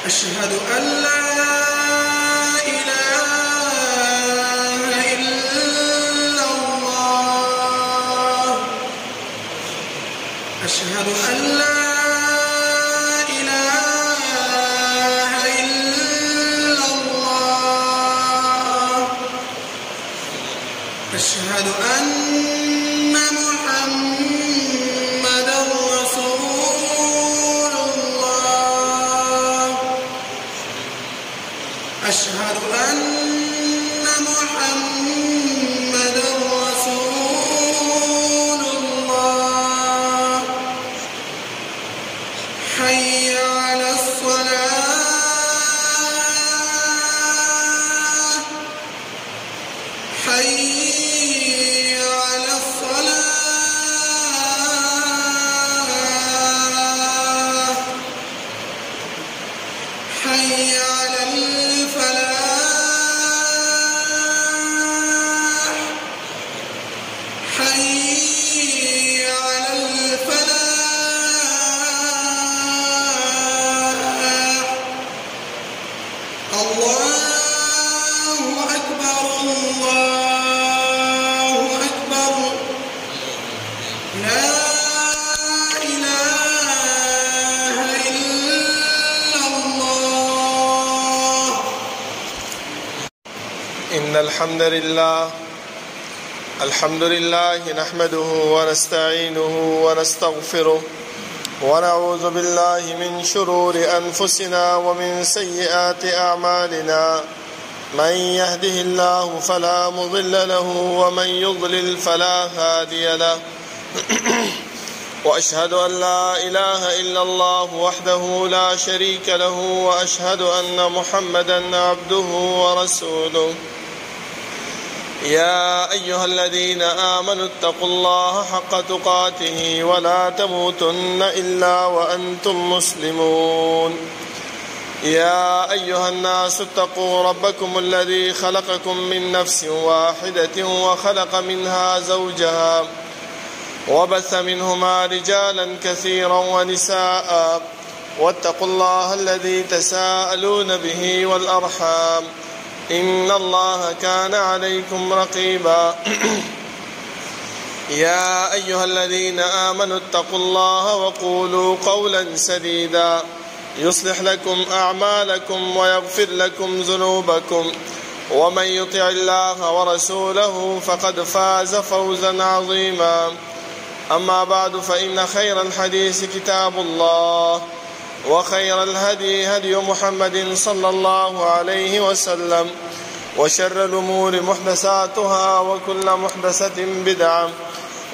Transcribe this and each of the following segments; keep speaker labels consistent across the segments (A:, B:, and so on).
A: أشهد أن لا إله إلا الله. أشهد أن لا إله إلا الله. أشهد أن محمدًا رسول الله. أشهد أن محمدًا رسول الله. حي على الصلاة. حي على الصلاة. حي على الفلاح. حي على الفلاح. الله أكبر. الله أكبر. لا إله إلا الله.
B: إن الحمد لله نحمده ونستعينه ونستغفره ونعوذ بالله من شرور أنفسنا ومن سيئات أعمالنا. من يهده الله فلا مضل له ومن يضلل فلا هادي له. وأشهد أن لا إله إلا الله وحده لا شريك له وأشهد أن محمدا عبده ورسوله. يا أيها الذين آمنوا اتقوا الله حق تقاته ولا تموتن إلا وأنتم مسلمون. يا أيها الناس اتقوا ربكم الذي خلقكم من نفس واحدة وخلق منها زوجها وبث منهما رجالا كثيرا ونساء. واتقوا الله الذي تساءلون به والأرحام إن الله كان عليكم رقيبا. يا أيها الذين آمنوا اتقوا الله وقولوا قولا سديدا يصلح لكم أعمالكم ويغفر لكم ذنوبكم ومن يطع الله ورسوله فقد فاز فوزا عظيما. أما بعد فإن خير الحديث كتاب الله وخير الهدي هدي محمد صلى الله عليه وسلم وشر الأمور محدثاتها وكل محدثة بدعة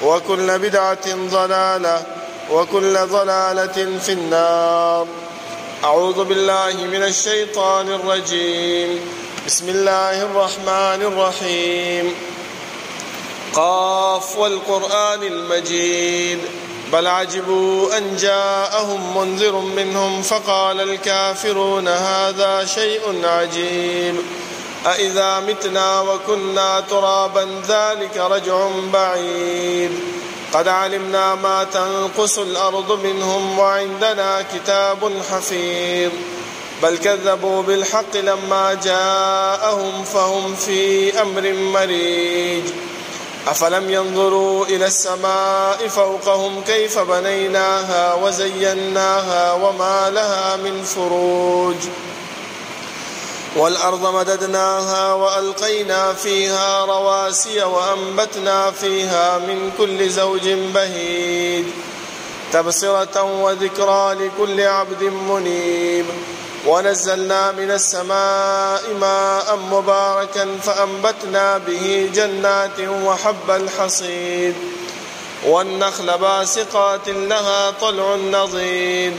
B: وكل بدعة ضلالة وكل ضلالة في النار. أعوذ بالله من الشيطان الرجيم. بسم الله الرحمن الرحيم. قاف والقرآن المجيد بل عجبوا أن جاءهم منذر منهم فقال الكافرون هذا شيء عجيب أإذا متنا وكنا ترابا ذلك رجع بعيد قد علمنا ما تنقص الأرض منهم وعندنا كتاب حفيظ بل كذبوا بالحق لما جاءهم فهم في أمر مريج أفلم ينظروا إلى السماء فوقهم كيف بنيناها وزيناها وما لها من فروج والأرض مددناها وألقينا فيها رواسي وأنبتنا فيها من كل زوج بهيج تبصرة وذكرى لكل عبد منيب ونزلنا من السماء ماء مباركا فأنبتنا به جنات وحب الحصيد والنخل باسقات لها طلع نضيد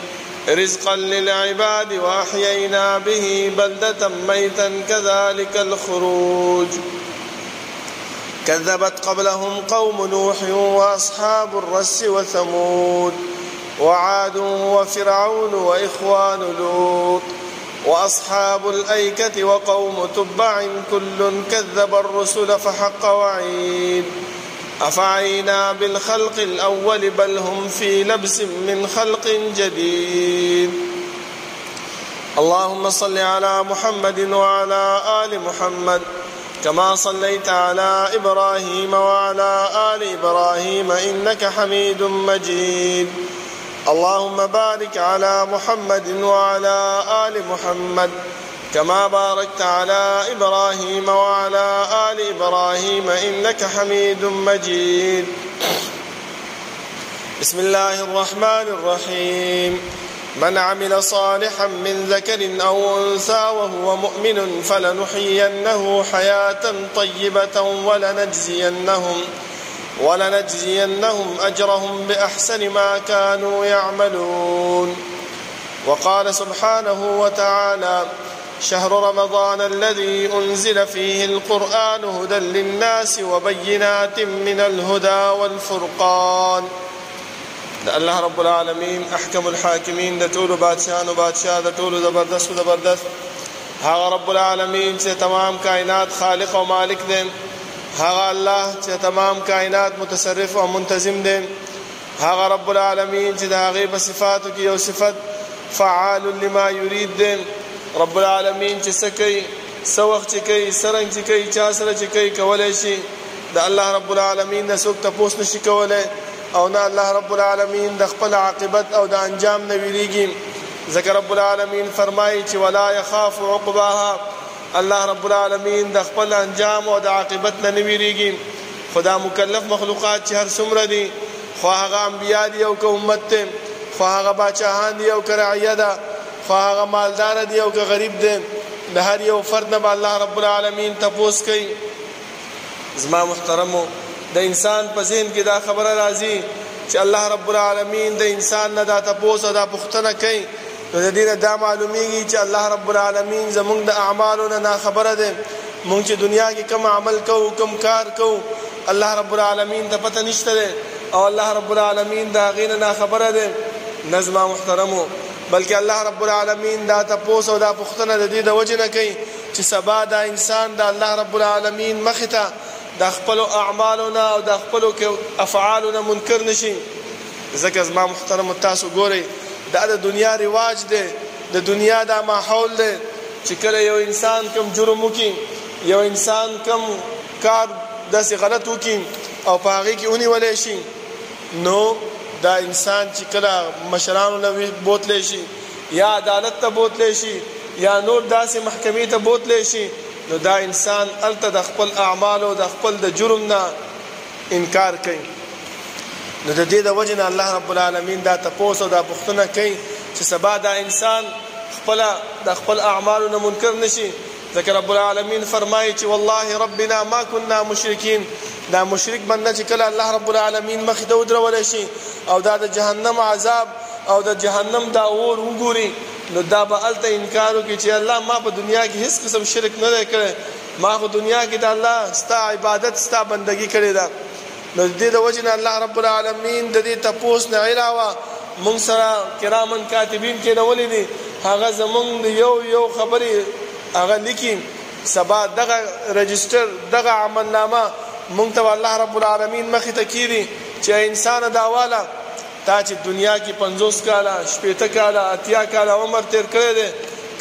B: رزقا للعباد وأحيينا به بلدة ميتا كذلك الخروج كذبت قبلهم قوم نوح وأصحاب الرس وثمود وعاد وفرعون وإخوان لوط وأصحاب الأيكة وقوم تبع كل كذب الرسل فحق وعيد أفعينا بالخلق الأول بل هم في لبس من خلق جديد اللهم صل على محمد وعلى آل محمد كما صليت على إبراهيم وعلى آل إبراهيم إنك حميد مجيد. اللهم بارك على محمد وعلى آل محمد كما باركت على إبراهيم وعلى آل إبراهيم إنك حميد مجيد. بسم الله الرحمن الرحيم. من عمل صالحا من ذكر أو أنثى وهو مؤمن فلنحيينه حياة طيبة ولنجزينهم أجرهم بأحسن ما كانوا يعملون. وقال سبحانه وتعالى: شهر رمضان الذي أنزل فيه القرآن هدى للناس وبينات من الهدى والفرقان. دا الله رب العالمين احکم الحاکمین، د ټولو بادشاہانو بادشاہ، د ټولو زبردست هغه رب العالمین چې تمام کائنات خالق او مالک دی، هغه الله چې تمام کائنات متصرف او منتظم دی، هغه رب العالمین چې د هغې په صفاتو کې یو صفت فعال لما یرید دی. رب العالمین چې څه کوي، څه وخت چې کوي، څرنګ چې کوي، چا سره چې کوي، کولی شي د الله رب العالمین نه څوک تپوس نشي کولی، او نه الله رب العالمین د خپل عاقبت او د انجام نه ویریږي. ځکه رب العالمین فرمایي چې ولا يخاف عقباها، الله رب العالمین د خپل انجام او د عاقبت نه ویریږي. خدا مکلف مخلوقات چې هر څومره دي، خو هغه انبیا دي او که امت دی، خو هغه باچاهان دي او که رعیه ده، خو هغه مالدار دي او که غریب دی، د هر یو فرد نه به الله رب العالمین تپوس کوي. زما محترمو، د انسان په ذهن کې دا خبره راځي چې الله رب العالمین د انسان نه دا تپوس او دا پوښتنه کوي، نو د دې نه دا معلومیږي چې الله رب العالمین زموږ د اعمالو نه ناخبره دی. موږ چې دنیا کې کوم عمل کوو، کوم کار کوو، الله رب العالمین ته پته نشته دی او الله رب العالمین د هغې نه ناخبره دی. نه زما محترمو، بلکې الله رب العالمین دا تپوس او دا پوښتنه د دې د وجې نه کوي چې سبا دا انسان د الله رب العالمین مخې ته د خپلو اعمالو نه او د خپلو افعالو نه منکر نشي. ځکه زما محترمو، تاسو ګورئ، دا د دنیا رواج دی، د دنیا دا ماحول دی چې کله یو انسان کم جرم وکړي، یو انسان کم کار داسې غلط وکړي او په هغې کې ونیولی شي، نو دا انسان چې کله مشرانو له بوتلی شي یا عدالت ته بوتلی شي یا نور داسې محکمې ته بوتلی شي، نو دا انسان الته د خپل اعمالو د خپل د جرم نه انکار کوي. نو د دې د وجې نه الله رب العالمین دا تپوس او دا پوښتنه کوي چې سبا دا انسان خپله د خپل اعمالو نه منکر نشي. ځکه رب العالمین فرمایي چې والله ربنا ما كنا مشرکین، دا مشرک بنده چې کله الله رب العالمین مخې ته ودرولی شي او دا د جهنم عذاب او د جهنم دا اور وګوري، نو دا به هلته انکار وکړي چې الله ما په دنیا کې هیڅ قسم شرک نه دی کړی، ما خو دنیا کې د الله ستا عبادت، ستا بندګي کړې ده. نو د دې د وجې نه الله رب العالمین د دې تپوس نه علاوه موږ سره کرامن کاتبین کېنولی دي، هغه زموږ د یو خبرې هغه لیکي، سبا دغه رجسټر، دغه عملنامه موږ ته الله رب العالمین مخې ته کېږي چې انسانه دا واله تا چې دنیا کې 50 کاله، 80 کاله، 80 کاله عمر تیر کړی دی،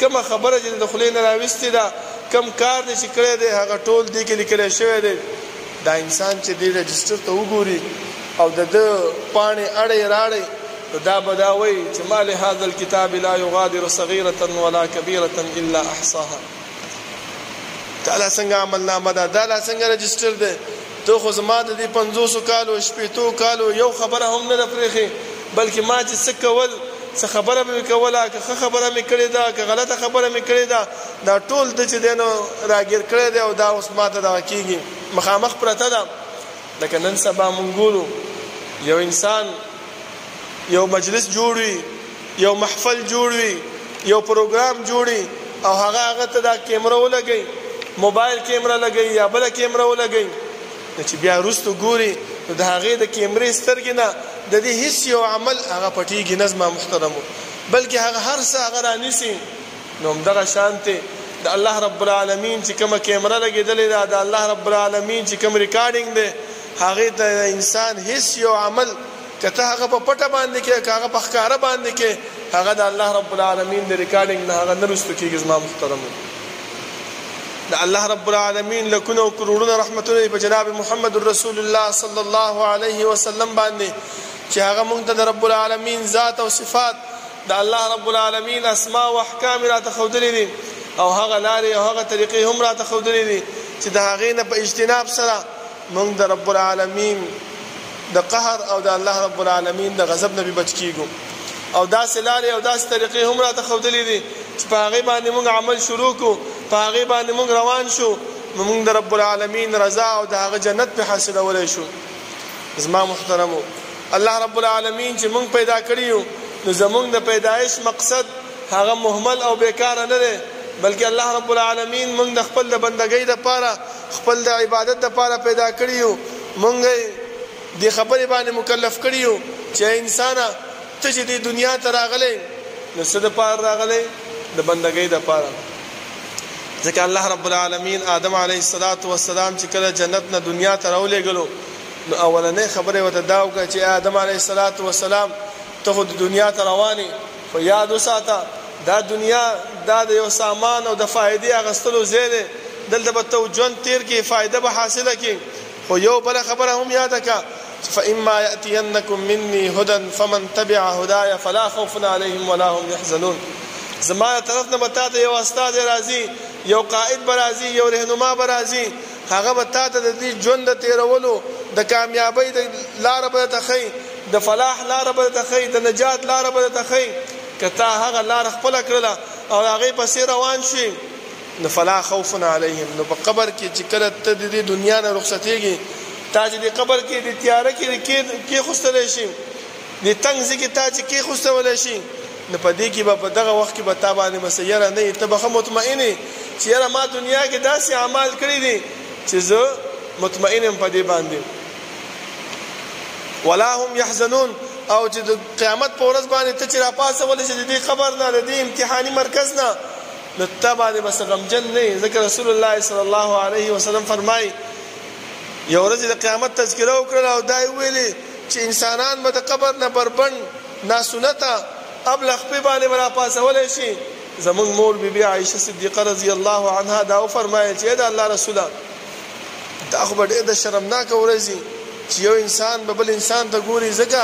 B: کومه خبره چې د خولې نه راویستې ده، کم کار دی چې کړی دی، هغه ټول دې کې لیکلی شوی دی. دا انسان چې دې رجسټر ته وګوري او د ده پاڼې اړې راړې، نو دا به دا وایي چې ما لهذا الکتاب لا یغادر صغیرة ولا کبیرة الا احصاها. دا لا څنګه عملنامه ده، دا لا څنګه رجسټر دی؟ ته خو زما د دې 50 کالو، 80 کالو یو خبره هم نه ده پرېښې، بلکې ما چې څه کول، څه خبره مې کوله، که ښه خبره مې کړې ده، که غلطه خبره مې کړې ده، دا ټول د چې دی نو راګیر کړی دی او دا اوس ما ته دغه کېږي، مخامخ پرته ده. لکه نن سبا مونږ ګورو یو انسان یو مجلس جوړ وي، یو محفل جوړ وي، یو پروګرام جوړي او هغه ته دا کیمرا ولګي، موبایل کیمرا لګي یا بل کیمرا ولګي، چې بیا وروسته ګوري نو د هغې د کیمرې سترګې نه د دې هیڅ یو عمل هغه پټېږي نه زما محترمو، بلکې هغه هر څه هغه رانیسي. نو همدغه شانتې د الله رب العالمین چې کومه کیمرا لګېدلې ده، د الله رب العالمین چې کوم ریکارډینګ دی، هغې ته انسان هیڅ یو عمل کته هغه په پټه باندې کې هغه په ښکارا باندې کې هغه د الله رب العالمین د ریکارډینګ نه هغه نرستو کېږي زما محترمو د الله رب العالمین لکونو کروڑونه رحمتونه په جناب محمد رسول الله صلی الله علیه وسلم باندې چې هغه موږ ته د رب العالمین ذات او صفات د الله رب العالمین اسماء او احکام را تخودلې دي او هغه لارې او هغه طریقې هم را تخودلې دي چې د هغې نه په اجتناب سره موږ د رب العالمین د قهر او د الله رب العالمین د غضب نه بچ کیږو او داسې لارې او داسې طریقې هم را تخودلې دي چې په هغې باندې موږ عمل شروع کړو په هغې باندې موږ روان شو نو موږ د رب العالمین رضا او د هغه جنت په حاصلولی شو زما محترمو الله رب العالمین چې موږ پیدا کړي یو نو زموږ د پیدایش مقصد هغه مهمل او بیکاره نه دی بلکې الله رب العالمین موږ د خپل د بندګۍ دپاره خپل د عبادت دپاره پیدا کړي یو موږ دې خبرې باندې مکلف کړي یو چې انسانه ته چې دې دنیا ته راغلی نو څه دپاره راغلی د بندګۍ دپاره ځکه الله رب العالمین آدم علیه السلام چې کله جنت نه دنیا ته راولېږلو نو اولنۍ خبرې ورته دا وکړه چې آدم علیه السلام ته خو د دنیا ته روانې خو یاد وساته دا دنیا دا د یو سامان او د فایدې اخیستلو ځای دی دلته به ته ژوند تیر کړې فایده به حاصله کړې خو یو بله خبره هم یاده کړه فإما يأتينكم مني هدى فمن تبع هدايا فلا خوف عليهم ولا هم يحزنون زما طرف نه بتا ته یو استاد راځي یو قائد برازي یو رهنما برازي هغه بتا ته د دې ژوند تیرولو د کامیابی د لار به تخی د فلاح لار به تخی د نجات لار به تخی کته هغه لار خپل کړله او هغه پسې روان شي نو فلا خوف علیهم نو په قبر کې چې کله ته د دنیا نه رخصتېږي تا چې د قبر کې د تیاره کې خوستلی شي د تنګ ځای کې تا چې کې خوستولی شي نو په دې کې به په دغه وخت کې به تا باندې مسیره نه وي ته به ښه مطمئن چې یاره ما دنیا کې داسې اعمال کړي دي چې زه مطمئن یم په دې باندې ولا هم يحزنون او چې د قیامت په ورځ باندې ته چې راپاڅولی چې د دې قبر نه د دې امتحاني مرکز نه نو ته باندې بس غمجن نه ځکه رسول الله صلی الله علیه وسلم فرمایي یو ورځ د قیامت تذکره وکړله او دا یې ویلې چې انسانان به د قبر نه بربند ناسنته ابلغ پې باندې به راپاڅولی شي زمونږ مور بیبي عایشه صدیقه رضی الله عنها دا وفرمایل چې د الله رسوله دا خو به ډېر د شرمناکه ورځي چې یو انسان به بل انسان ته ګوري ځکه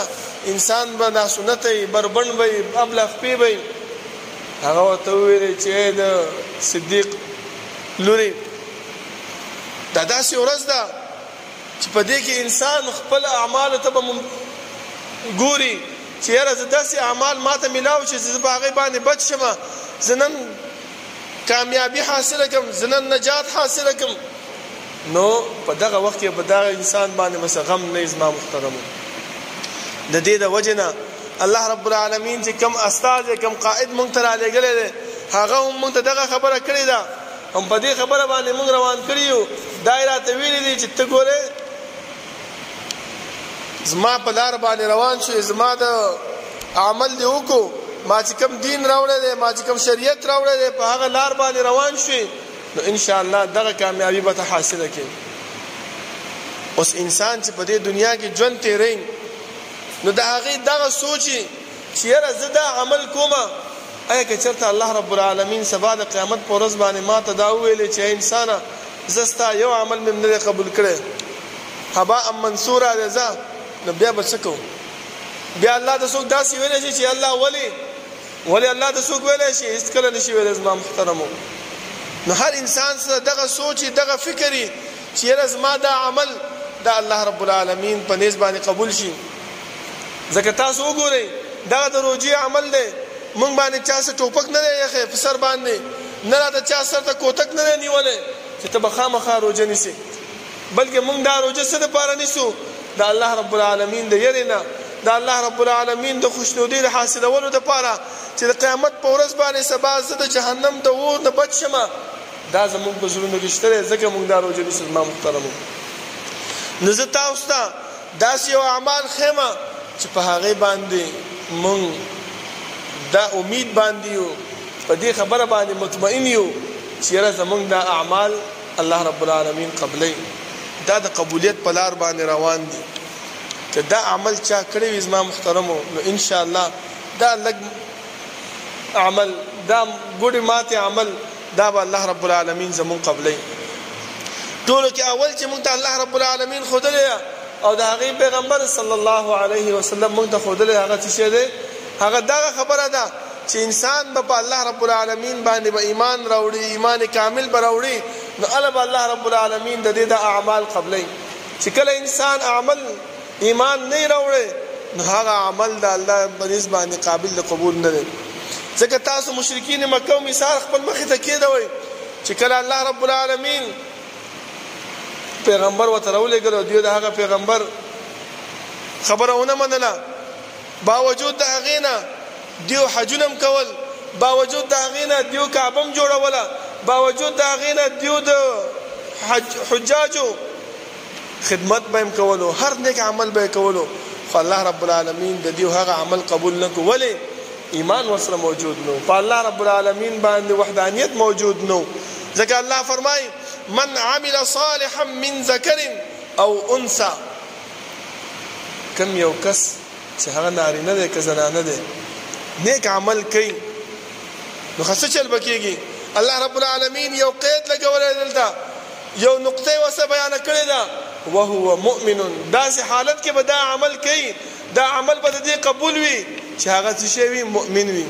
B: انسان به ناسنته وي بربند به وي ابلغ پې به وي هغه ورته وویلې چې د صدیق لورې دا داسې ورځ ده چې په دې کې انسان خپل اعمالو ته به ګوري چې یاره زه داسې اعمال ما ته میلاو چې زه په هغې باندې بچ شمه زه نن کامیابي حاصله کړم زه نن نجات حاصله کړم نو په دغه وخت کې په دغه انسان باندې بس غم نه زما محترمو د دې د وجې نه الله رب العالمین چې کم استاد کم قائد مونږ ته رالیږلی دی هغه هم مونږ ته دغه خبره کړې ده هم په دې خبره باندې مونږ روان کړي یو دا یې راته ویلي دي چې ته ګورې زما په لار باندې روان شو زما د عمل دی وکړو ما چې کوم دین راوړی دی ما چې کوم شریعت راوړی دی په هغه لار باندې روان شوې نو انشاءالله دغه کامیابي به ته حاصله کړي اوس انسان چې په دې دنیا کې ژوند تېروي نو د هغې دغه سوچي چې یاره زه دا عمل کومه ایا که چېرته الله رب العالمین سبا د قیامت په ورځ باندې ما ته دا وویلې چې انسانه زه ستا یو عمل مې نه دی قبول کړی هباء منصوره دی زه نو بیا به څه کوو بیا الله ته څوک داسې ویلی شي چې الله ولې الله ته څوک ویلی شي هېڅکله نه شي ویلی زما محترمو نو هر انسان سره دغه سوچ دغه فکر یي چې یاره زما دا عمل دا الله رب العالمین په نیز باندې قبول شي ځکه تاسو وګورئ دغه د روجې عمل دی مونږ باندې چا څه ټوپک نه دی ایښی په سر باندې نه راته چا سر ته کوتک نه دی نیولی چې ته به خامخا روجه نیسې بلکې مونږ دا روجه څه دپاره نیسو د الله رب العالمین د یرې نه د الله رب العالمین د خوشنودۍ د حاصلولو دپاره چې د قیامت په ورځ باندې سبا زه د جهنم د اور نه بچ شمه دا زمونږ په زړونو کې شته دی ځکه مونږ دا روجه نیسو زما محترمو نو زه تاسو ته داسې یو اعمال ښیمه چې په هغې باندې مونږ دا امید باندې یو په دې خبره باندې مطمئن یو چې یاره زمونږ دا اعمال الله رب العالمین قبلی دا د قبولیت په لار باندې روان دي که دا عمل چا کړی وي زما محترمو نو ان شاء الله دا لږ عمل دا ګوډې ماتې عمل دا به الله رب العالمین زمون قبلې ټولو کې اول چې موږ ته الله رب العالمین ښودلی او د هغې پیغمبر صلی الله علیه وسلم موږ ته ښودلی هغه څه شی دی هغه دغه خبره ده چې انسان به په الله رب العالمین باندې به ایمان راوړي ایمان کامل به راوړي نو هله به الله رب العالمین د دې د اعمال قبلې چې کله انسان عمل ایمان نه راوړي نو هغه عمل د الله په نسبت باندې قابل د قبول نه دی ځکه تاسو مشرکین مکه او مثال خپل مخې ته کېدوئ چې کله الله رب العالمین پیغمبر ورته راولېږلی او دوی د هغه پیغمبر خبره ونه منله باوجود د هغې نه دیو حجونه هم کول باوجود د هغې نه دیو کعبه هم جوړوله باوجود د هغې نه دیو د حجاجو خدمت به هم کولو هر نیک عمل به یې کولو خو الله رب العالمین د دیو هغه عمل قبول نه کړو ولې ایمان ورسره موجود نو په الله رب العالمین باندې وحدانیت موجود نو ځکه الله فرمایي من عمل صالحا من ذکر او انثى کم یو کس چې هغه نارینه دی که زنانه دی نیک عمل کوي نو څه چل به کېږي الله رب العالمین یو قید لګولی دلته یو نقطه ورسره بیانه کړې ده وهو مؤمن داسې حالت کې به دا عمل کوي دا عمل به د دې قبول وي چې هغه څه شی وي مؤمن وي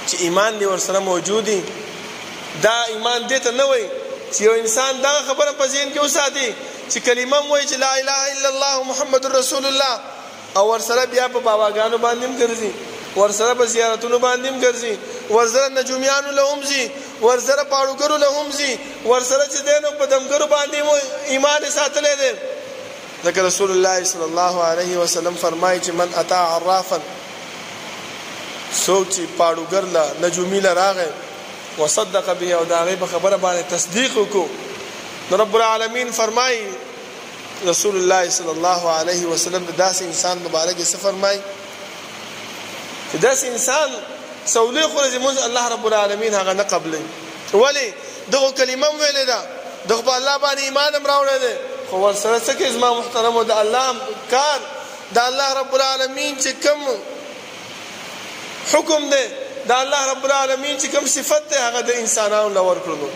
B: چې ایمان دې ورسره موجود وي دا ایمان دې ته نه وایي چې یو انسان دا خبره په ذهن کې وساتي چې کلمه هم وایي چې لا اله الا الله محمد رسول الله او ورسره بیا په باباګانو باندې هم ګرځي ورسره په زیارتونو باندې هم ګرځي ورسره نجومیانو له هم ځي ورسره پاړوګرو له هم ځي ورسره چې دی نو په دمګرو باندې مو ایمان یې ساتلی دی ځکه رسول الله صلی الله علیه وسلم فرمایي چې من اتا عرافا څوک چې پاړوګر له نجومي له راغی وصدق به او د هغې په خبره باندې تصدیق وکړو نو رب العالمین فرمایي رسول الله صلی الله علیه وسلم د داسې انسان مبارک څه فرمایي چې داسې انسان سولې خورځي مونځ الله رب العالمین هغه نه قبلوي ولې دغه کلمه هم ویلې ده دغه په الله باندې ایمان هم راوړی دی خو ورسره څه کوي زما محترمو د الله کار د الله رب العالمین چې کوم حکم دی د الله رب العالمین چې کوم صفت دی هغه د انسانانو له ورکړلو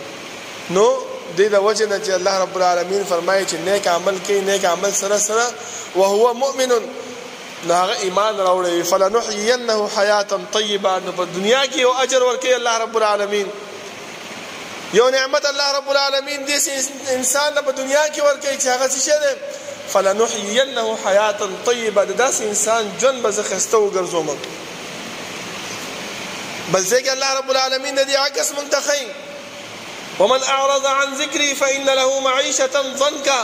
B: نو دې د وجه نه چې الله رب العالمین فرمایي چې نیک عمل کوي نیک عمل سره سره وهو مؤمن نو هغه ایمان راوړی فلنحيينه حیاتا طیبه نو په دنیا کې یو اجر ورکوي الله رب العالمین یو نعمت الله رب العالمین دې انسان په دنیا کې ورکوي چې هغه څه شی دی فلنحيينه حیاتا طیبه د داسې انسان ژوند به زه ښایسته وګرځوم بل ځای کې الله رب العالمین د دې عکس موږ ته ښیي ومن اعرض عن ذکری فإن له معیشة ضنکا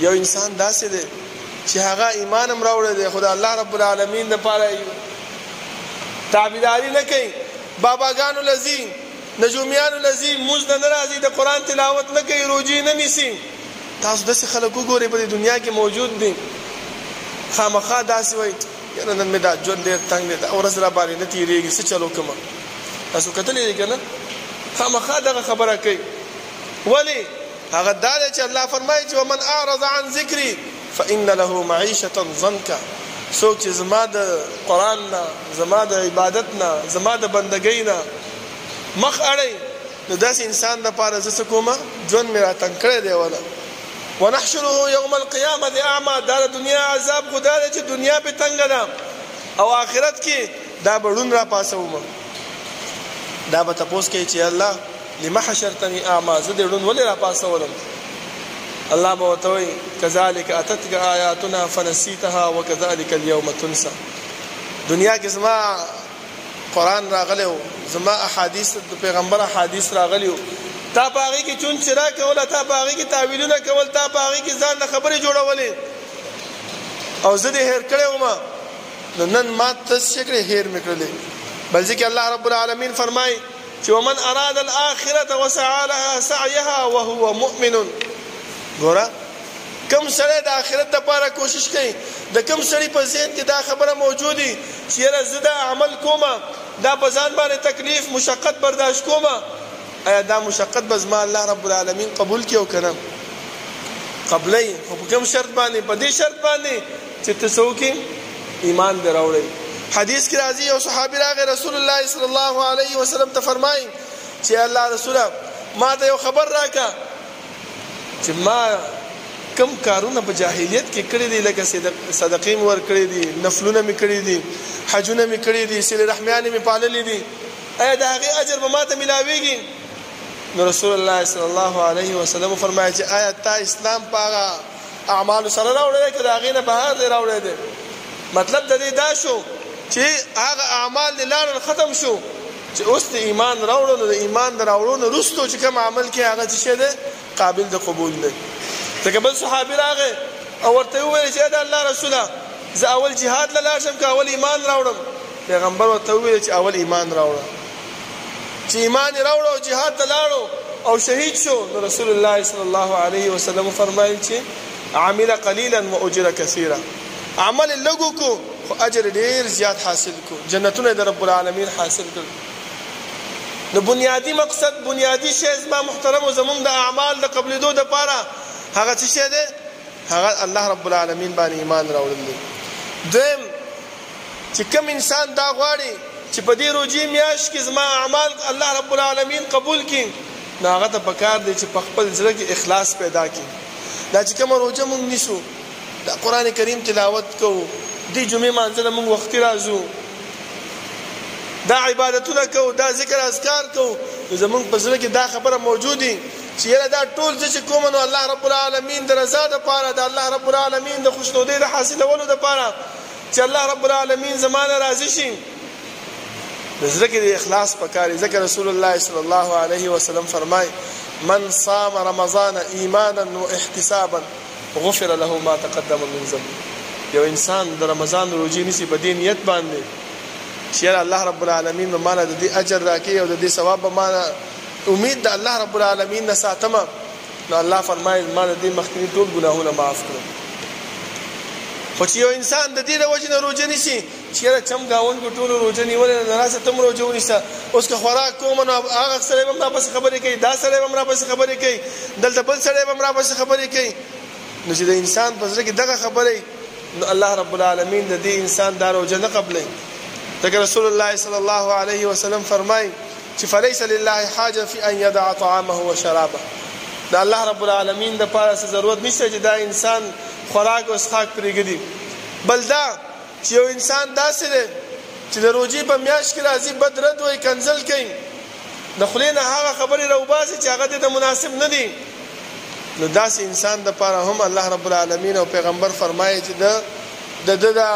B: یو انسان داسې دی چې هغه ایمان هم راوړی دی خو د الله رب العالمین دپاره تابعداري نه کوي باباګانو له ځي نجومیانو له ځي مونځ نه راځي د قرآن تلاوت نه کوي روجې نه نیسي تاسو داسې خلک وګورئ په دې دنیا کې موجود دي خامخا داسې وایي یاره نن مې دا ژوند ډېر تنګ دی دا ورځ را باندې نه تېرېږي څه چل وکړم تاسو کتلی دی که نه خامخا دغه خبره کوي ولې هغه دا دی چې الله فرمایي چې ومن اعرض عن ذکري فإن له معیشة ضنکا څوک چې زما د قرآن نه زما د عبادت نه زما د بندګۍ نه مخ اړوي نو داسې انسان دپاره زه څه کومه ژوند مې راتنګ کړی دی وله ونحشره یوم القیامة اعما دا د دنیا عذاب خو دا دی چې دنیا پې تنګه ده او آخرت کې دا به ړوند را پاسوم دا به تپوس کوي چې الله لم حشرتني اعما زه دې ړوند ولې را پاسولم الله به ورته وایي کذلک اتتک آیاتنا فنسیتها وکذلک اليوم تنسى دنیا کې زما قرآن راغلی و زما احادیث د پیغمبر احادیث راغلی و تا په هغې کې چون چرا کوله تا په هغې کې تعویلونه کول تا په هغې کې ځان نه خبرې جوړولې او زه دې هیر کړی وم نو نن ما ته څه کړې هیر مې کړلې بل ځکه الله رب العالمین فرمایي چې ومن اراد الاخرة وسعى لها سعيها وهو مؤمن ګوره کم سړی د آخرت دپاره کوشش کوي د کم سړي په ذهن کې دا خبره موجودي چې یاره زه دا عمل کومه دا په ځان باندې تکلیف مشقت برداشت کومه آیا دا مشقت به زما الله رب العالمین قبول کړي او که نه قبلې خو په کوم شرط باندې؟ په دې شرط باندې چې ته څوک ایمان دې راوړې. حدیث کې راځي یو صحابي راغی رسول الله صلی الله علیه وسلم ته فرمایي چې الله رسوله ما ته یو خبر راکا چې ما کم کارونه په جاهلیت کې کړی دي، لکه صدقې مې ورکړې دي، نفلونه مې کړی دي، حجونه مې کړی دي، صله رحمیانې مې پاللې دي، ایا د هغې اجر به ما ته ملاویږي؟ نو رسول الله صلی الله علیه وسلم فرمایي چې آیا تا اسلام په هغه اعمالو سره راوړی که د هغې نه بهر دی راوړی دی؟ مطلب د دې دا شو چې هغه اعمال دې لاړل ختم شو، چې اوس د ایمان راوړو. نو د ایمان د راوړو نه وروستو چې کوم عمل کې هغه څه شی دی قابل د قبول دی. ځکه بل صحابي راغی او ورته وویل چې د الله رسوله زه اول جهاد له لاړ شم که اول ایمان راوړم؟ پیغمبر ورته وویل چې اول ایمان راوړه. چې ایمان یې راوړه او جهاد ته لاړو او شهید شو، نو رسول الله صلی الله علیه وسلم فرمایل چې عمل قلیلا و اجر کثیرا، عمل لږ کو خو اجر ډیر زیات حاصل کو، جنتونه د رب العالمین حاصل کړ. نو بنیادی مقصد، بنیادی شی زما محترم زمونږ د اعمال د قبلېدو دپاره هغه څه شی دی؟ هغه الله رب العالمین باندې ایمان راوړل دی. دویم چې کوم انسان دا غواړي چې په دې روژې میاشت کې زما اعمال الله رب العالمین قبول کړي، نو هغه ته پکار دی چې په خپل زړه کې اخلاص پیدا کړي. دا چې کومه روژه موږ نیسو، دا قرآن کریم تلاوت کوو، دې جمعې مانځه موږ وختي راځو، دا عبادتونه کوو، دا ذکر اذکار کوو، نو زموږ په زړه کې دا خبره موجودي چې یاره دا ټول زه چې کوم نو الله رب العالمین د رضا دپاره، د الله رب العالمین د خوشنودۍ د حاصلولو دپاره، چې الله رب العالمین زما نه راضي شي. د زړه کې د اخلاص پکار دی. ځکه رسول الله صلی الله علیه وسلم فرمایي من صام رمضان ایمانا واحتسابا غفر له ما تقدم من ذنبه. یو انسان د رمضان روژې نیسي په دې نیت باندې چې الله رب العالمین به ماله د دې اجر راکړي او د دې ثواب به ماله امید د الله رب العالمین نه ساتمه، نو الله فرمایي ما د دې مخکیني ټول ګناهونه معاف کړم. خو چې یو انسان د دې د وجې نه روژه نیسي چې یاره چم ګاونډ کې ټولو روژه نیولې نه راسه تم روژه ونیسه، اوس که خوراک کوم نو هغه سړی به هم راپسې خبرې کوي، دا سړی به هم راپسې خبرې کوي، دلته بل سړی به هم راپسې خبرې کوي. نو چې د انسان په زړه کې دغه خبرې، نو الله رب العالمین د دې انسان دا روژه نه قبلوي. ځکه رسول الله صلی الله علیه وسلم فرمایي چې فلیس لله حاجه فی ان یدع طعامه و شرابه. د الله رب العالمین د پاره څه ضرورت نشته چې دا انسان خوراک او اسخاک پرېږدي. بل دا چې یو انسان داسې دی چې د روژې په میاشت کې راځي بد رد وایي، کنځل کوي، د خولې نه هغه خبرې راوباسي چې هغه دې ته مناسب نه دي، نو داسې انسان دپاره هم الله رب العالمین او پیغمبر فرمایي چې د ده دا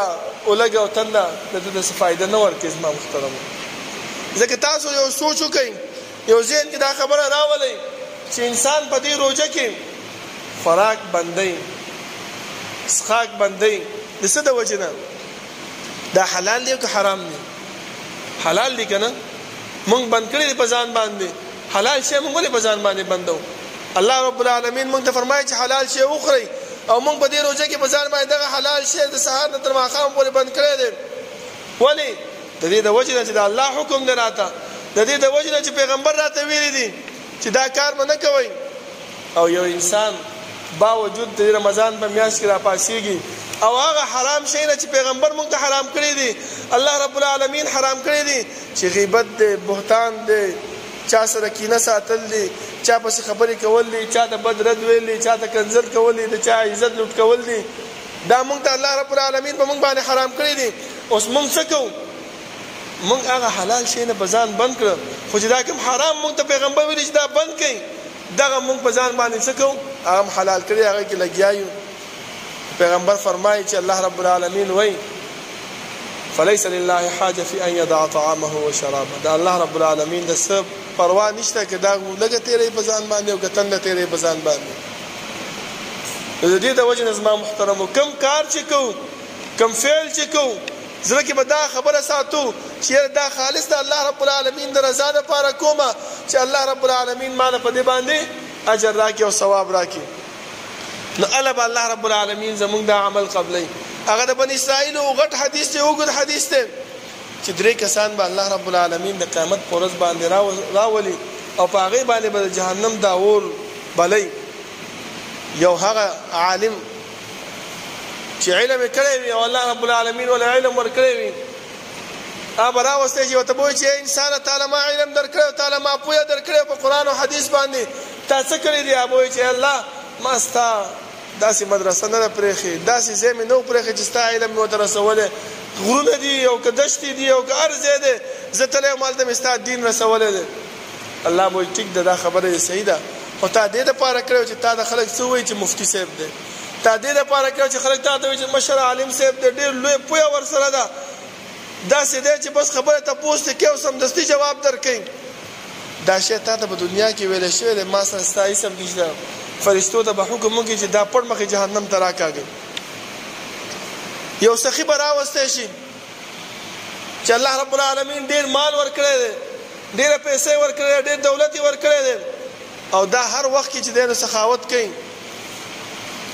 B: اولګه او تنده د ده داسې فایده نه ورکوي. زما محترمو، ځکه تاسو یو سوچ وکئ، یو ذهن کې دا خبره راولئ چې انسان په دې روژه کې خوراک بندوي، اسخاک بندوي، د څه د وجې نه؟ دا حلال دی او که حرام دی؟ حلال دی که نه؟ مونږ بند کړی دی په ځان باندې، حلال شی مونږ ولې په ځان باندې بندو؟ الله رب العالمین مونږ ته فرمایي چې حلال شی وخورئ، او مونږ په دې روژه کې په ځان باندې دغه حلال شی د سهار نه تر ماښام پورې بند کړی دی. ولې؟ د دې د وجې نه چې د الله حکم دی راته، د دې د وجې نه چې پیغمبر راته ویلي دي چې دا کار به نه کوئ. او یو انسان باوجود د رمضان په میاشت کې راپاڅېږي او هغه حرام شی نه چې پیغمبر مونږ ته حرام کړی دی، الله رب العالمین حرام کړی دی، چې غیبت دی، بهتان دی، چا سره کینه ساتل دی، چا پسې خبرې کول دی، چا ته بد رد ویل دی، چا ته کنځل کول دی، د چا عزت لوټ کول دی، دا مونږ ته الله رب العالمین په مونږ باندې حرام کړی دی. اوس مونږ څه کوو؟ مونږ هغه حلال شی نه په ځان بند کړه، خو چې دا کوم حرام مونږ ته پیغمبر ویلي چې دا بند کړئ، دغه مونږ په ځان باندې څه کوو؟ هغه حلال کړی، هغه کې لګیا یو. پیغمبر فرمایي چې الله رب العالمین وایي فلیس لله حاجه فی ان یدع طعامه و شرابه. دا الله رب العالمین د څه پروا نشته که دا لږه تیری په ځان باندې او که تنده تیری په ځان باندې. د دې د وجې نه زما محترمو، کم کار چې کوو، کم فعل چې کوو، زړه کې به دا خبره ساتو چې دا خالص د الله رب العالمین د رضا دپاره کومه، چې الله رب العالمین ماله په دې باندې اجر راکړي او ثواب راکړي. نو الله به الله رب العالمین زمونږ دا عمل قبلوي. هغه د بني اسرائیلو غټ حدیث دی، اوږد حدیث دی، چې 3 کسان به الله رب العالمین د قیامت په ورځ باندې راولي او په هغې باندې به د جهنم دا اور بلی. یو هغه عالم چې علم کړی وي او الله رب العالمین ولا علم ورکړی وي هغه راوستی چې ورته وایي چې انسانه تعالی ما علم درکړی تعالی ما پوهه درکړې په قرآن او حدیث باندې تا څه کړي دي هغه وایي چې الله ما ستا داسې مدرسه نه ده پرېښې داسې ځای مې نه و پرېښې چې ستا علم مې ورته رسولی غرونه دي او که دشتې دي او که هر ځای دی زه تللی یم هلته مې ستا دین رسولی دی الله به وایي ټیک ده دا خبره دې صحیح ده خو تا دې دپاره کړی چې تا د خلک څه وایي چې مفتي صاحب دی تا دې دپاره کړی چې خلک تا ته وایي چې مشر عالم صاحب دی ډېر لوی پوهه ورسره ده داسې دی چې بس خبره تپوس دې کوي او سمدستي جواب درکوي دا شی تا ته په دنیا کې ویلی شوی دی ما سره ستا هېڅ هم نشته فرشتو ته به حکم وکړي چې دا پړ مخې جهنم ته راکاږئ یو سخي به راوستی شي چې الله رب العالمین ډېر مال ورکړی دی ډېره پیسې ورکړی دی ډېر دولت یې ورکړی دی او دا هر وخت کې چې دی نو سخاوت کوي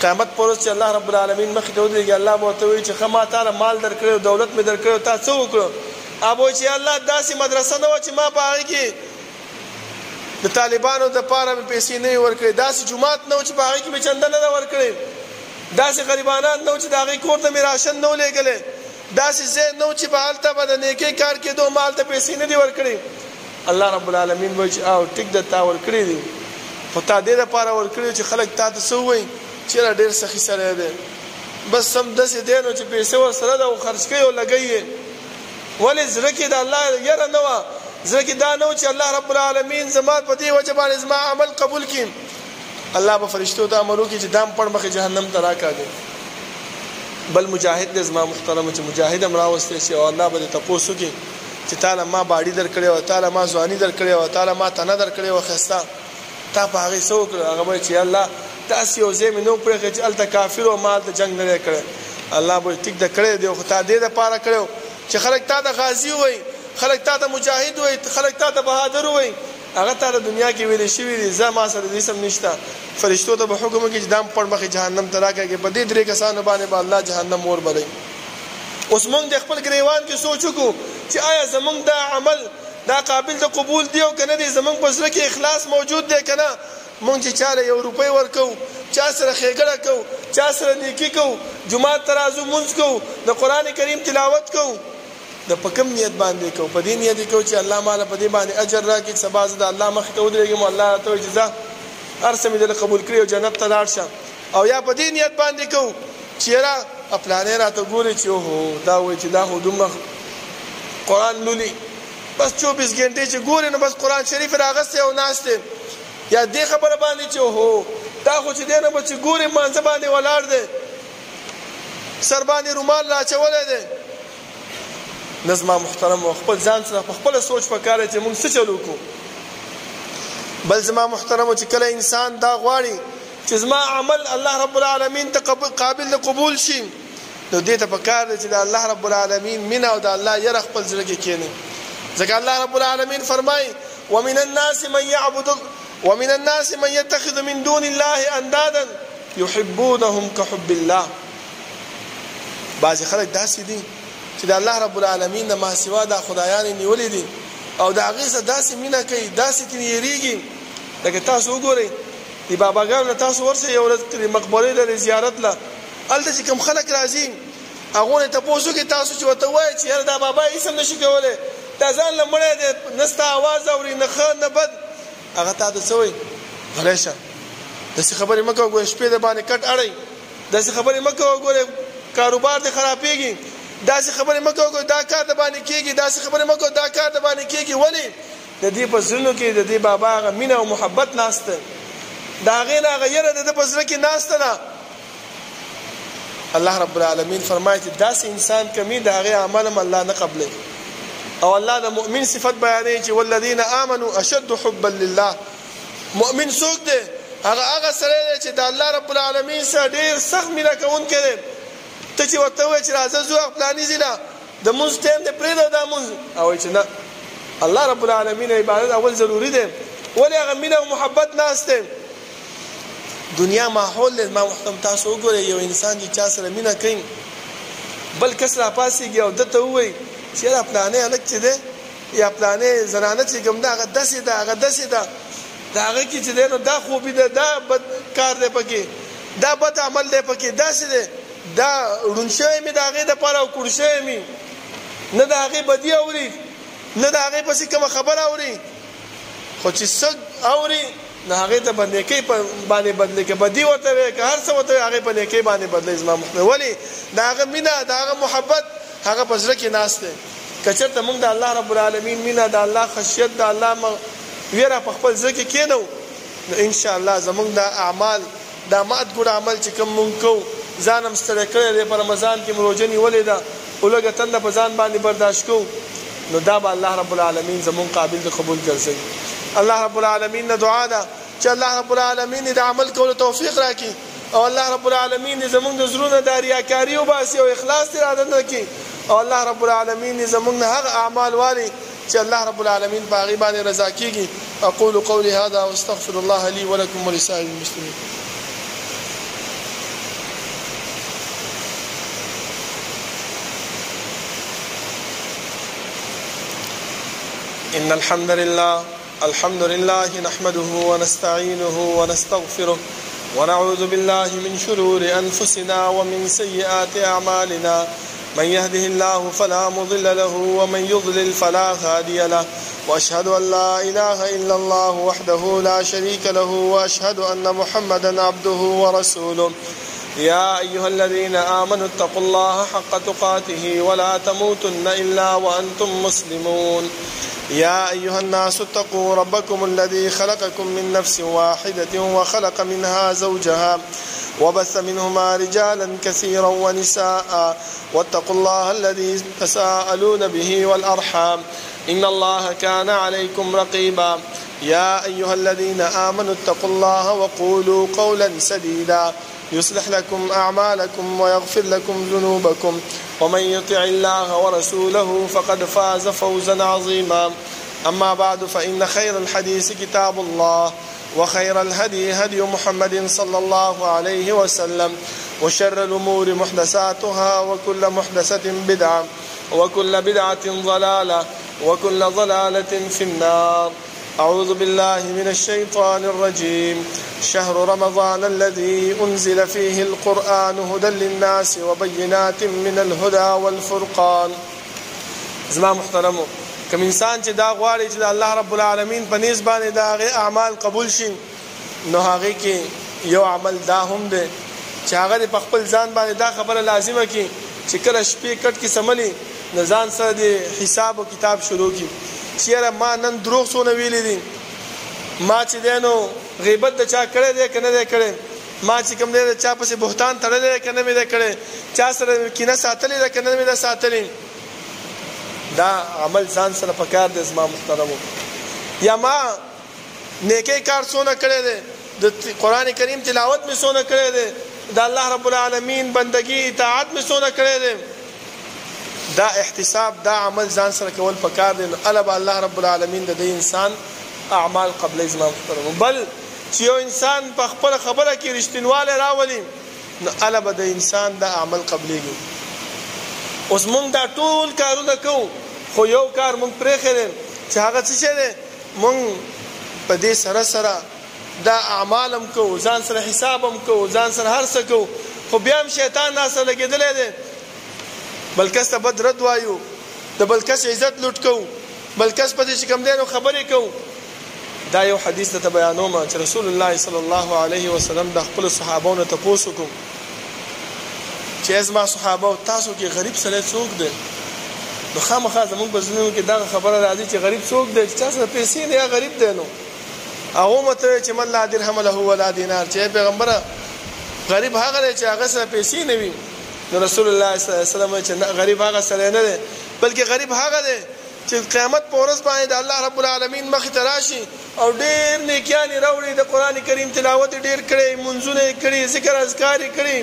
B: قیامت پر ورځ چې الله رب العالمین مخې ته ودرېږي الله به ورته وایي چې ښه ما تا له مال درکړی او دولت مې درکړی او تا څه وکړو هغه به وایي چې الله داسې مدرسه نه وه چې ما په هغې کې د طالبانو دپاره مې پیسې نه وي ورکړې داسې جومات نه و چې په هغې کې مې چنده نه ده ورکړې داسې غریبانان نه و چې د هغې کور ته مې راشن نه و لېږلی داسې ځای نه و چې په هلته به د نیکۍ کار کېدو ما هلته پیسې نه دي ورکړې الله رب العالمین وایي چې او ټیک ده تا ورکړې دي خو تا دې دپاره ورکړې چې خلک تا ته څه ووایي چېرې ډېر سخي سړی دی بس سم داسې دی نو چې پیسې ورسره ده او خرڅ کوي او لګوي یې ولې زړه کې د الله یره نه وه زړه کې دا نه و چې الله رب العالمین زما په دې وجه باندې زما عمل قبول کړي الله به فرشتو ته امر وکړي چې دا هم پړ مخې جهنم ته راکاږي بل مجاهد دی زما محترمه چې مجاهد هم راوستی شي او الله به دې تپوس وکړي چې تا له ما باډي درکړې وه تا له ما ځواني درکړې وه تا له ما تنه درکړې وه ښایسته تا په هغې څه وکړه هغه به وایي چې الله داسې یو ځای مې نه و پرېښی چې هلته کافر و ما هلته جنګ نه دی کړی الله به وایي ټیک ده کړی دی خو تا دې دپاره کړی چې خلک تا ته غازي ووایي خلک تا ته مجاهد وایي خلک تا ته بهادر وایي هغه تا له دنیا کې ویلې شوي دي زه ما سره دې سم نشته فرشتو ته به حکم وکړي چې دا هم پړ مخې جهنم ته راکاږي په دې درې کسانو باندې به الله جهنم اور بلوي اوس موږ د خپل ګریوان کې سوچ وکړو چې آیا زموږ دا عمل دا قابل د قبول دی او که نه دی زموږ په زړه کې اخلاص موجود دی که نه موږ چې چا له یو روپۍ ورکوو چا سره ښېګړه کوو چا سره نیکي کوو جومات ته راځو مونځ کوو د قرآن کریم تلاوت کوو د په کوم نیت باندې کوو په دې نیت کوو چې الله ماله په دې باندې اجر راکړي سبا زه د الله مخې ته ودرېږم او الله راته وایي چې ځه هر څه مې دله قبول کړي او جنت ته لاړ شه او یا په دې نیت باندې کوو چې یاره پلانې راته ګوري چې اوهو دا وایي چې دا خو دومره قرآن لولي بس 24 ګنټې چې ګوري نو بس قرآن شریف راغستی او ناست دی یا دې خبره باندې چې اوهو دا خو چې دی نه به چې ګوري مانځه باندې ولاړ دی سر باندې رومال راچولی دی نه زما محترم او خپل ځان سره په خپله سوچ پکار دی چې موږ څه چل وکړو بل زما محترمو چې کله انسان دا غواړي چې زما عمل الله رب العالمین ته قابل د قبول شي نو دې ته پکار دی چې د الله رب العالمین مینه او د الله یره خپل زړه کې کښېني ځکه الله رب العالمین فرمایي ومن الناس من يتخذ من دون الله اندادا يحبونهم كحب الله بعضې خلک داسې دي چې د الله رب العالمین نه ماسوا دا خدایان نیولې دي او د هغې سره داسې مینه کوي داسې ترې یېرېږي لکه تاسو وګورئ د باباګانو نه تاسو ورسئ یو ورځ د مقبرې له زیارت له هلته چې کوم خلک راځي هغو نه تپوس وکړي تاسو چې ورته ووایئ چې یاره دا بابا هېڅ هم نشي کولی دا ځان له مړی دی نه ستا اواز اوري نه ښه نه بد هغه تا ته څه وایي غلی شه داسې خبرې مه کوه ګورې شپې د باندې کټ اړئ داسې خبرې مه کوه ګورې کاروبار دې خرابېږي داسې خبرې مه کوه دا کار د باندې کېږي داسې خبرې مه کوه دا کار د باندې کېږي ولې د دې په زړونو کې د دې بابا هغه مینه او محبت ناسته د هغې نه هغه یره د ده په زړه کې ناسته ده الله رب العالمین فرمایي چې داسې انسان کمی د هغې عمل هم الله نه قبلوي او الله د مؤمن صفت بیانوي چې والذین آمنوا اشد حبا لله مؤمن څوک دی هغه سړی دی چې د الله رب العالمین سره ډېر سخت مینه کوونکی دی ته چې ورته ووایې چې راځه ځو فلاني ځای له د مونځ ټایم دی پرېږده دا مونځ او وایي چې نه الله رب العالمین عبادت اول ضروري دی ولې هغه مینه او محبت ناست دی دنیا ماحول دی ما محترم تاسو وګورئ یو انسان چې چا سره مینه کوي بل کس راپاڅېږي او ده ته ووایي چې یاره پلانې هلک چې دی یا پلانې زنانه چې کوم ده هغه داسې ده هغه داسې ده د هغه کې چې دی نو دا خوبي ده دا بد کار دی پکې دا بد عمل دی پکې داسې دی دا ړوند شوی مې د هغې دپاره او کوڼ شوی مې نه د هغې بدي اوري نه د هغې پسې کومه خبره اوري خو چې څه اوري نو هغې ته به نیکۍ باندې بدلوي که بدي ورته وایي که هر څه ورته وایي هغې په نیکۍ باندې بدلوي زما محترم ولې د هغه مینه د هغه محبت هغه په زړه کې ناست دی که چېرته موږ د الله رب العالمین مینه د الله خشیت د الله ویره په خپل زړه کې کښېنو نو انشاءالله زموږ دا اعمال دا مات ګوډ عمل چې کوم موږ کوو ځان هم ستړی کړی دی په رمضان کې مو روژه نیولې ده او لږه تنده په ځان باندې برداشت کوو نو دا به الله رب العالمین زموږ قابل د قبول ګرځوي الله رب العالمین نه دعا ده چې الله رب العالمین د عمل کولو توفیق راکړي او الله رب العالمین زموږ د زړونو د ریاکاري وباسي او اخلاص ترې عادت کړي او الله رب العالمین زموږ نه هغه اعمال والي چې الله رب العالمین په هغې باندې رضا کېږي اقول قولي هذا واستغفر الله لي ولكم ولسائر المسلمين إن الحمد لله نحمده ونستعينه ونستغفره ونعوذ بالله من شرور أنفسنا ومن سيئات أعمالنا من يهده الله فلا مضل له ومن يضلل فلا هادي له وأشهد أن لا إله إلا الله وحده لا شريك له وأشهد أن محمدا عبده ورسوله يا أيها الذين آمنوا اتقوا الله حق تقاته ولا تموتن إلا وأنتم مسلمون يا أيها الناس اتقوا ربكم الذي خلقكم من نفس واحدة وخلق منها زوجها وبث منهما رجالا كثيرا ونساء واتقوا الله الذي تساءلون به والأرحام إن الله كان عليكم رقيبا يا أيها الذين آمنوا اتقوا الله وقولوا قولا سديدا يصلح لكم أعمالكم ويغفر لكم ذنوبكم ومن يطع الله ورسوله فقد فاز فوزا عظيما أما بعد فإن خير الحديث كتاب الله وخير الهدي هدي محمد صلى الله عليه وسلم وشر الأمور محدثاتها وكل محدثة بدعة وكل بدعة ضلالة وكل ضلالة في النار أعوذ بالله من الشيطان الرجيم شهر رمضان الذي أنزل فيه القرآن هدى للناس وبينات من الهدى والفرقان زما محترمو کوم انسان چې دا غواړي چې د الله رب العالمین په نیز باندې دا هغه اعمال قبول شي نو هغه کې یو عمل دا هم دی چې هغه په خپل ځان باندې دا خبره لازمه کړي چې کله شپې کټ کې سملي نه ځان سره د حساب او کتاب شروع کړي چیرې ما نن دروغ څونه ویلي دي ما چې دینو غیبت د چا کړی دی که نه دی کړی ما چې کوم دی د چا پسې بهتان تړلی دی که نه مې دی کړی چا سره کینه ساتلې ده که نه مې ده ساتلې دا عمل ځان سره پکار دی زما محترمو یا ما نیکی کار څونه کړی دی د قرآن کریم تلاوت مې څونه کړی دی د الله رب العالمین بندگی اطاعت مې څونه کړی دی دا احتساب دا عمل ځان سره کول پکار دی نو الله به الله رب العالمین د دې انسان اعمال قبل زما محترمو بل چې یو انسان په خپل خبره کې رښتینوالی راولي نو الله به د انسان دا عمل قبلیږي اوس مونږ دا ټول کارونه کوو خو یو کار مونږ پرېښی دی چې هغه څه شی دی مونږ په دې سره سره دا اعمال هم کوو ځان سره حساب هم کوو ځان سره هر څه کوو خو بیا هم شیطان راسره لګېدلی دی بل کس ته بد رد وایو د بل کس عزت لوټ کوو بل کس په دې چې کوم دی نو خبرې کوو دا یو حدیث ته بیانوم چې رسول الله صلی الله علیه وسلم د خپل صحابو نه تپوس وکړو چې زما صحابه تاسو کې غریب سړی څوک دی نو خامخا زموږ په زړونو کې دغه خبره راځي چې غریب څوک دی چې چا سره پیسې نه یا غریب دی نو هغه مته چې من لا درهم له ولا دینار چې پیغمبره غریب هغه دی چې هغه سره پیسې نه وي نو رسول الله صلی الله علیه وسلم چې غریب هغه سره نه دی بلکې غریب هغه دی چې قیامت په ورځ باندې د الله رب العالمین مخې ته راشي او ډېر نیکیانې راوړي د قرآن کریم تلاوت ډېر کړی منځونه یې کړي ذکر اذکار یې کړي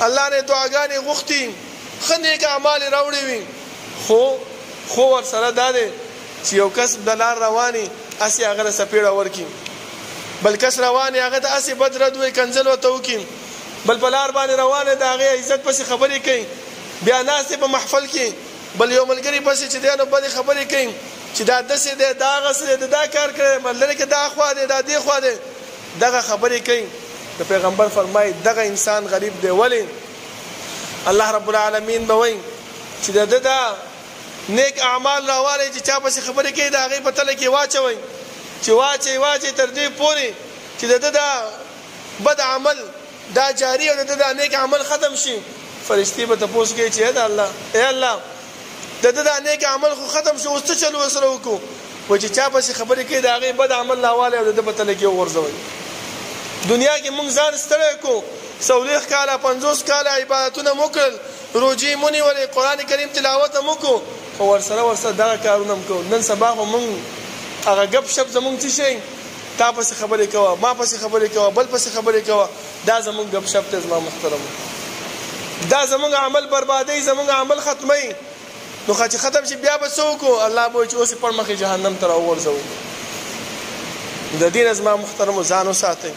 B: الله نه دعاګانې غوښتي ښه نیک اعمال یې راوړي وي خو ورسره دا دی چې یو کس د لار رواني هسې هغه له څپېړه ورکړي بل کس روان هغه ته هسې بد رد وایي کنځل ورته وکړي بل په لار باندې روان د هغې عزت پسې خبرې کوي بیا ناست په محفل کې بل یو ملګري پسې چې دی نو بدې خبرې کوي چې دا داسې دی دا هغسې دی دا کار کړی ملګري کې دا خوا دی دا دې خوا دی دغه خبرې کوي د پیغمبر فرمای دغه انسان غریب دی. ولی الله رب العالمین به وایي چې د نیک اعمال راوالی چې چا پسې خبرې کوي د هغې په تله کې واچوئ چې واچئ تر دې پورې چې د بد عمل دا جاری او د نیک عمل ختم شي. فرشتي به تپوس کوي چې ای الله د نیک عمل خو ختم شو، اوس څه چل ورسره وکړو؟ و چې چا پسې خبرې کوي د هغې بد عمل راوالی او د په تله کې وغورځوئ. دنیا کې موږ ځان ستړی کړو، 40 کاله 50 کاله عبادتونه مو کړل، روجې مو نیولې، قرآن کریم تلاوت مو وکړو، خو ورسره دغه کارونه هم کوو. نن سبا خو موږ هغه ګپ شپ زموږ څه شی تا پسې خبرې کوه، ما پسې خبرې کوه، بل پسې خبرې کوه، دا زموږ ګپ شپ دی. زما محترم، دا زموږ عمل بربادوي، زموږ عمل ختموي. نو چې ختم شي بیا به څه وکړو؟ الله به وایي چې اوس یې پر مخې جهنم ته راوغورځوو. د دې نه زما محترمو ځان وساتئ.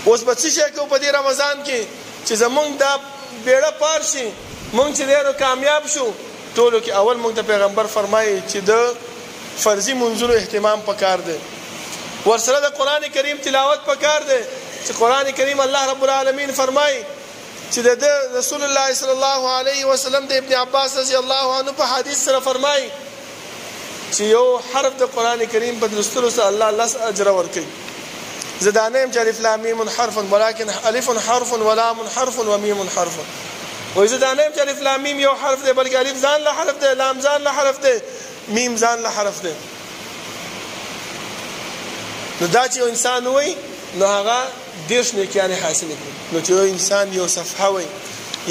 B: اوس به څه شی کوو په دې رمضان کې چې زموږ دا بیړه پار شي، موږ چې دی نو کامیاب شو؟ ټولو کې اول موږ ته پیغمبر فرمایي چې د فرضي منځونو اهتمام پکار دی، ورسره د قرآن کریم تلاوت پکار دی. چې قرآن کریم الله رب العالمین فرمایي چې د رسول الله صلی الله علیه وسلم د ابن عباس رضی الله عنه په حدیث سره فرمایي چې یو حرف د قرآن کریم په لوستلو سره الله 10 اجر ورکوي. زه دا نه یم چې الف لام میم حرف ولکن الف حرف ولام حرف ومیم حرف. وایي زه دا نه یم چې الف لام میم یو حرف دی، بلکې الف ځان له حرف دی، لام ځان له حرف دی، میم ځان له حرف دی. نو دا چې یو انسان وایي نو هغه 10 نیکیانې حاصل کړي. نو چې یو انسان یو صفحه وایي،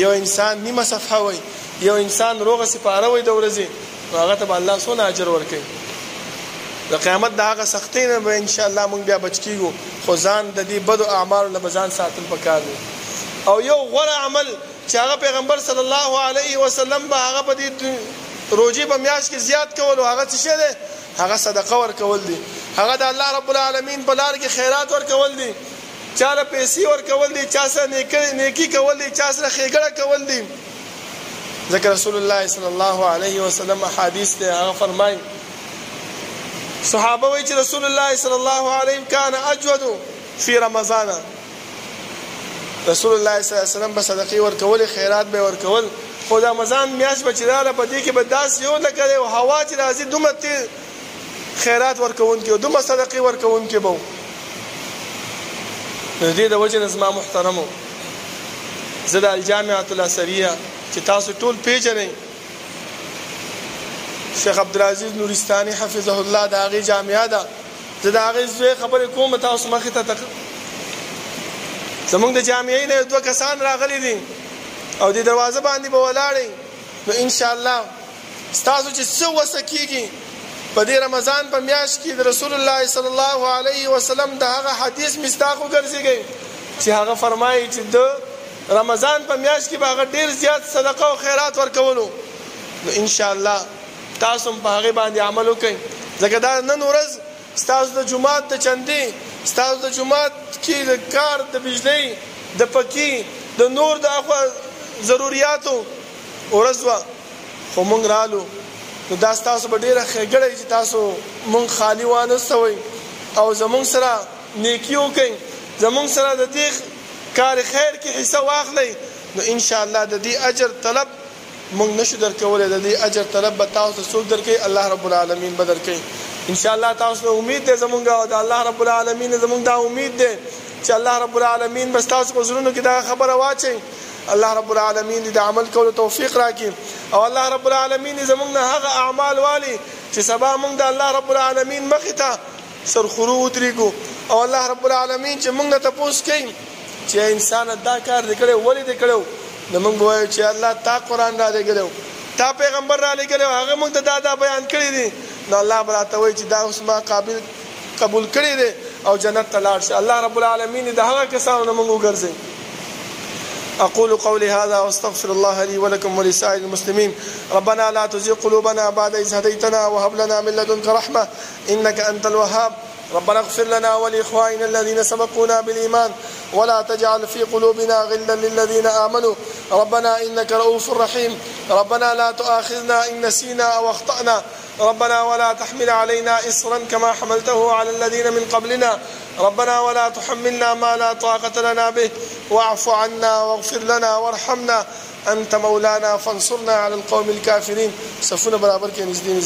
B: یو انسان نیمه صفحه وایي، یو انسان روغه سپاره وایي د ورځې، نو هغه ته به الله څونه اجر ورکوي. د قیامت د هغه سختۍ نه به انشاءالله موږ بیا بچ کېږو، خو ځان د دې بدو اعمالو نه به ځان ساتل پکار دی. او یو غوره عمل چې هغه پیغمبر صلی الله علیه وسلم به هغه په دې روزي په میاشت کې زیات کول، او هغه څه شی دی؟ هغه صدقه ورکول دي، هغه د الله رب العالمین په لار کې خیرات ورکول دي، چا له پیسې ورکول دي، چا سره نیکی کول دي، چا سره ښېګړه کول دي. ځکه رسول الله صلی الله علیه وسلم احادیث دی، هغه فرمایي صحابه وایي چې رسول الله صلی الله علیه کان اجود فی رمضان. رسول الله صلی الله علیه وسلم به صدقې ورکول، خیرات به ورکول، خو د رمضان میاشت به چې راغله په دې کې به داسې یو لکه یو هوا چې راځي دومره خیرات ورکوونکي او دومره صدقې ورکوونکي به و. د دې د وجې نه زما محترمو، زه د الجامعة الاثریه چې تاسو ټول پیژنئ، شیخ عبدالعزیز نورستاني حفظه الله د هغې جامعه ده، زه د هغې زوی خبرې کوم تاسو مخې ته. زمونږ د جامعې نه 2 کسان راغلي دي او د دروازه باندې به ولاړئ. نو انشاءالله ستاسو چې څه وسه کېږي په دې رمضان په میاشت کې د رسول الله صلی الله علیه وسلم د هغه حدیث مصداق وګرځېږئ چې هغه فرمایي چې د رمضان په میاشت کې به هغه ډېر زیات صدقه او خیرات ورکولو. نو انشاءالله تاسو هم په هغې باندې عمل وکئ، ځکه دا نن ورځ ستاسو د جومات د چندې، ستاسو د جومات کې د کار، د بجلۍ، د پکې، د نور د ضروریاتو ورځ وه، خو موږ رالو. نو دا ستاسو به ډېره ښېګړه چې تاسو موږ خالي وانهستوئ او زموږ سره نیکي وکئ، زموږ سره د دې کار خیر کې حصه واخلئ. نو انشاءالله د دې اجر طلب موږ نشو درکولی، د دې اجر طلب به تاسو ته څوک درکوي؟ الله رب العالمین به درکوي. انشاءالله تاسو ته امید دی زمونږ او د الله رب العالمین زمونږ دا امید دی چې الله رب العالمین به ستاسو په زړونو کې دا خبره واچوي. الله رب العالمین دې د عمل کولو توفیق راکړي، او الله رب العالمین زمونږ نه هغه اعمال والي چې سبا موږ د الله رب العالمین مخې ته سرخورو ودرېږو، او الله رب العالمین چې موږ نه تپوس کوي چې انسان دا کار دې کړی، ولې دې کړی؟ نو موږ به وایو چې الله تا قرآن را لېږلی، تا پیغمبر را لېږلی، هغه موږ ته دا بیان کړي دي. نو الله به راته وایي چې دا اوس ما قبول کړی دی او جنت ته لاړ شي. الله رب العالمین د هغه کسانو نه موږ وګرځوي. أقول قولي هذا واستغفر الله لي ولكم ولسائر المسلمين. ربنا لا تزغ قلوبنا بعد إذ هديتنا وهب لنا من لدنك رحمة إنك أنت الوهاب. ربنا اغفر لنا ولإخواننا الذين سبقونا بالإيمان ولا تجعل في قلوبنا غلا للذين آمنوا ربنا إنك رؤوف رحيم. ربنا لا تؤاخذنا إن نسينا أو أخطأنا ربنا ولا تحمل علينا إصرا كما حملته على الذين من قبلنا ربنا ولا تحملنا ما لا طاقة لنا به واعف عنا واغفر لنا وارحمنا أنت مولانا فانصرنا على القوم الكافرين. صفونا برابر كي نزدين